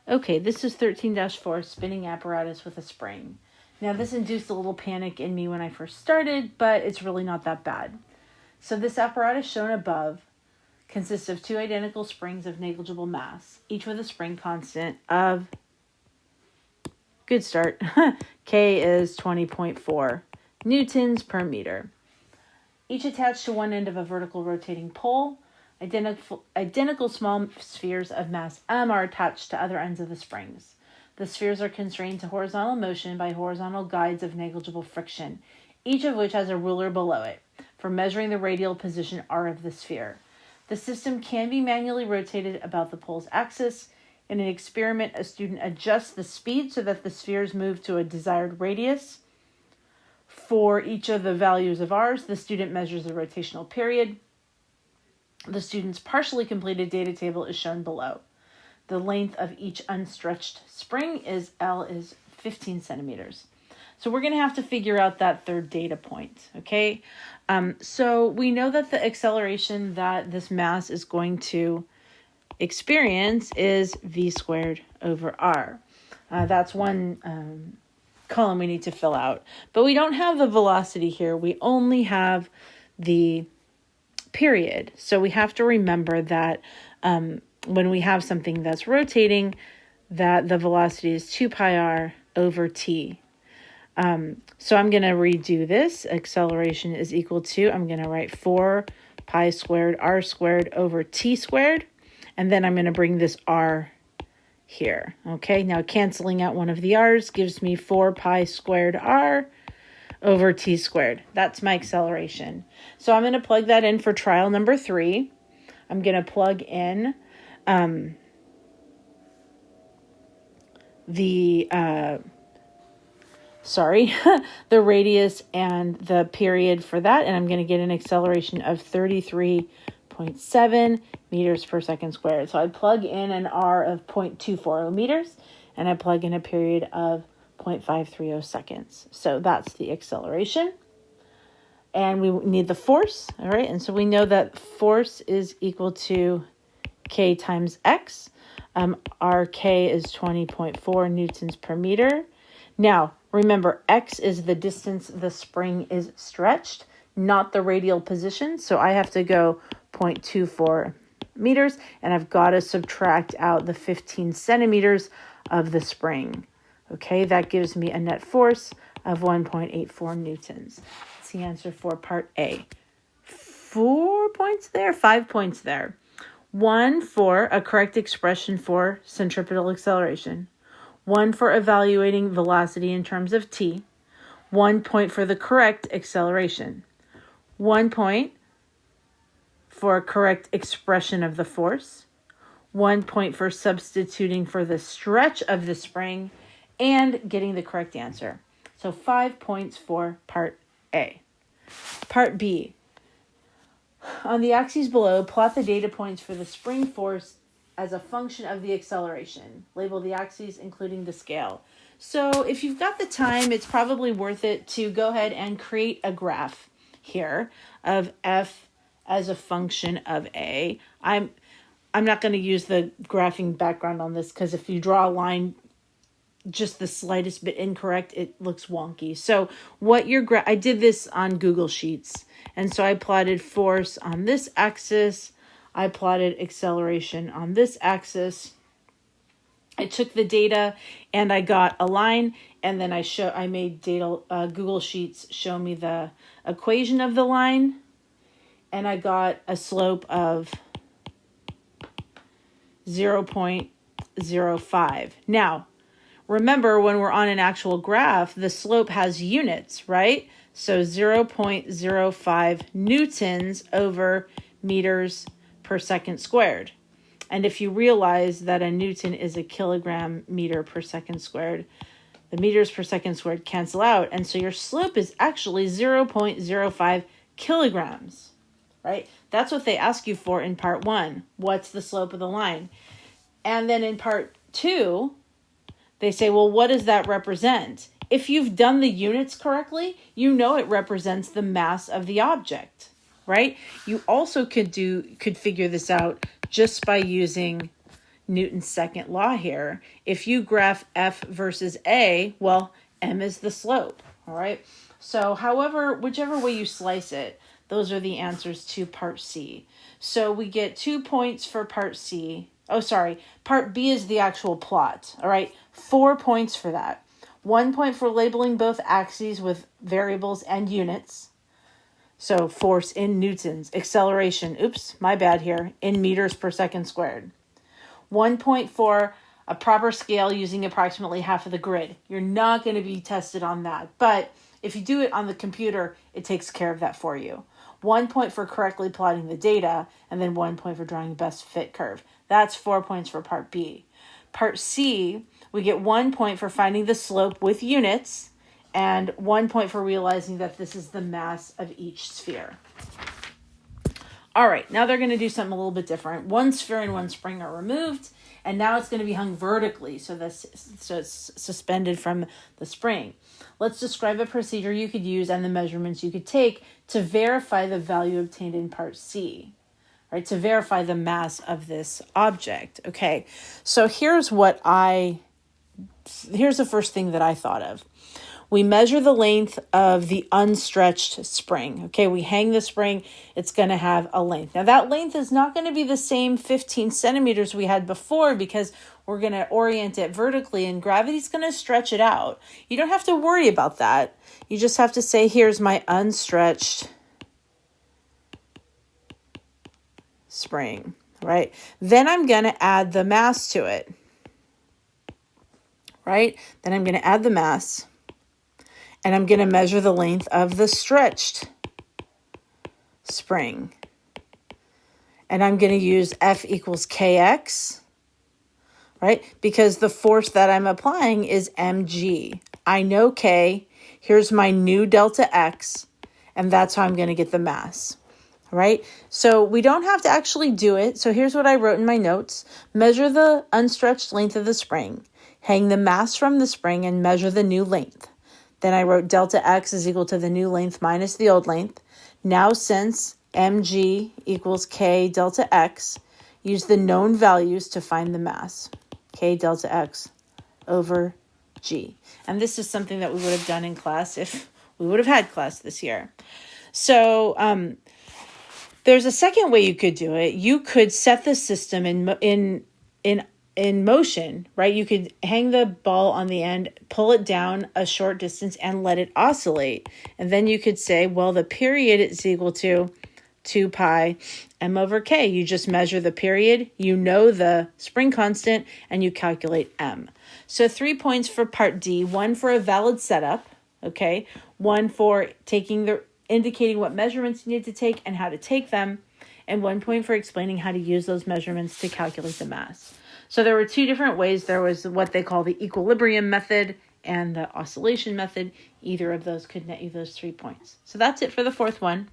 Okay, this is 13-4, spinning apparatus with a spring. Now, this induced a little panic in me when I first started, but it's really not that bad. So this apparatus shown above consists of two identical springs of negligible mass, each with a spring constant of, good start, K is 20.4 newtons per meter. Each attached to one end of a vertical rotating pole. Identical small spheres of mass m are attached to other ends of the springs. The spheres are constrained to horizontal motion by horizontal guides of negligible friction, each of which has a ruler below it, for measuring the radial position r of the sphere. The system can be manually rotated about the pole's axis. In an experiment, a student adjusts the speed so that the spheres move to a desired radius. For each of the values of r's, the student measures the rotational period. The student's partially completed data table is shown below. The length of each unstretched spring is L is 15 centimeters. So we're going to have to figure out that third data point, okay? So we know that the acceleration that this mass is going to experience is v squared over r. That's one column we need to fill out. But we don't have the velocity here. We only have the period. So we have to remember that when we have something that's rotating, that the velocity is 2 pi r over t. So I'm going to redo this. Acceleration is equal to, I'm going to write 4 pi squared r squared over t squared. And then I'm going to bring this r here. Okay, now canceling out one of the r's gives me 4 pi squared r over t squared. That's my acceleration. So I'm going to plug that in for trial number 3. I'm going to plug in the radius and the period for that, and I'm going to get an acceleration of 33.7 meters per second squared. So I plug in an r of 0.24 meters, and I plug in a period of 0.530 seconds. So that's the acceleration. And we need the force, all right? And so we know that force is equal to K times X. RK is 20.4 newtons per meter. Now, remember, X is the distance the spring is stretched, not the radial position. So I have to go 0.24 meters, and I've got to subtract out the 15 centimeters of the spring. Okay, that gives me a net force of 1.84 newtons. That's the answer for part A. 4 points there, 5 points there. 1 for a correct expression for centripetal acceleration. 1 for evaluating velocity in terms of t. 1 point for the correct acceleration. 1 point for a correct expression of the force. 1 point for substituting for the stretch of the spring and getting the correct answer. So 5 points for part A. Part B. On the axes below, plot the data points for the spring force as a function of the acceleration. Label the axes, including the scale. So if you've got the time, it's probably worth it to go ahead and create a graph here of F as a function of A. I'm not going to use the graphing background on this because if you draw a line just the slightest bit incorrect, it looks wonky. So what I did this on Google Sheets. And so I plotted force on this axis. I plotted acceleration on this axis. I took the data and I got a line, and then I made Google Sheets show me the equation of the line, and I got a slope of 0.05. Now, remember, when we're on an actual graph, the slope has units, right? So 0.05 newtons over meters per second squared. And if you realize that a newton is a kilogram meter per second squared, the meters per second squared cancel out. And so your slope is actually 0.05 kilograms, right? That's what they ask you for in part 1. What's the slope of the line? And then in part 2, they say, well, what does that represent? If you've done the units correctly, you know it represents the mass of the object, right? You also could figure this out just by using Newton's second law here. If you graph F versus A, well, M is the slope, all right? So whichever way you slice it, those are the answers to part C. So we get 2 points for part C. Oh, sorry, part B is the actual plot, all right? 4 points for that. 1 point for labeling both axes with variables and units. So force in newtons, acceleration, oops, my bad here, in meters per second squared. 1 point for a proper scale using approximately half of the grid. You're not going to be tested on that, but if you do it on the computer, it takes care of that for you. 1 point for correctly plotting the data, and then 1 point for drawing the best fit curve. That's 4 points for part B. Part C, we get 1 point for finding the slope with units, and 1 point for realizing that this is the mass of each sphere. All right, now they're going to do something a little bit different. One sphere and one spring are removed, and now it's going to be hung vertically, so it's suspended from the spring. Let's describe a procedure you could use and the measurements you could take to verify the value obtained in part C, right? To verify the mass of this object. Okay, so here's the first thing that I thought of. We measure the length of the unstretched spring. Okay, we hang the spring, it's going to have a length. Now that length is not going to be the same 15 centimeters we had before because we're going to orient it vertically and gravity's going to stretch it out. You don't have to worry about that. You just have to say, here's my unstretched spring, right? Then I'm going to add the mass to it, right? Then I'm going to add the mass. And I'm going to measure the length of the stretched spring. And I'm going to use F equals Kx, right? Because the force that I'm applying is mg. I know K. Here's my new delta X. And that's how I'm going to get the mass, right? So we don't have to actually do it. So here's what I wrote in my notes. Measure the unstretched length of the spring. Hang the mass from the spring and measure the new length. Then I wrote delta X is equal to the new length minus the old length. Now since mg equals K delta X, use the known values to find the mass. K delta X over G. And this is something that we would have done in class if we would have had class this year. So there's a second way you could do it. You could set the system in motion, right? You could hang the ball on the end, pull it down a short distance and let it oscillate. And then you could say, well, the period is equal to 2 pi m over k. You just measure the period, you know the spring constant, and you calculate m. So 3 points for part D, 1 for a valid setup, okay? 1 for indicating what measurements you need to take and how to take them, and 1 point for explaining how to use those measurements to calculate the mass. So there were 2 different ways. There was what they call the equilibrium method and the oscillation method. Either of those could net you those 3 points. So that's it for the fourth one.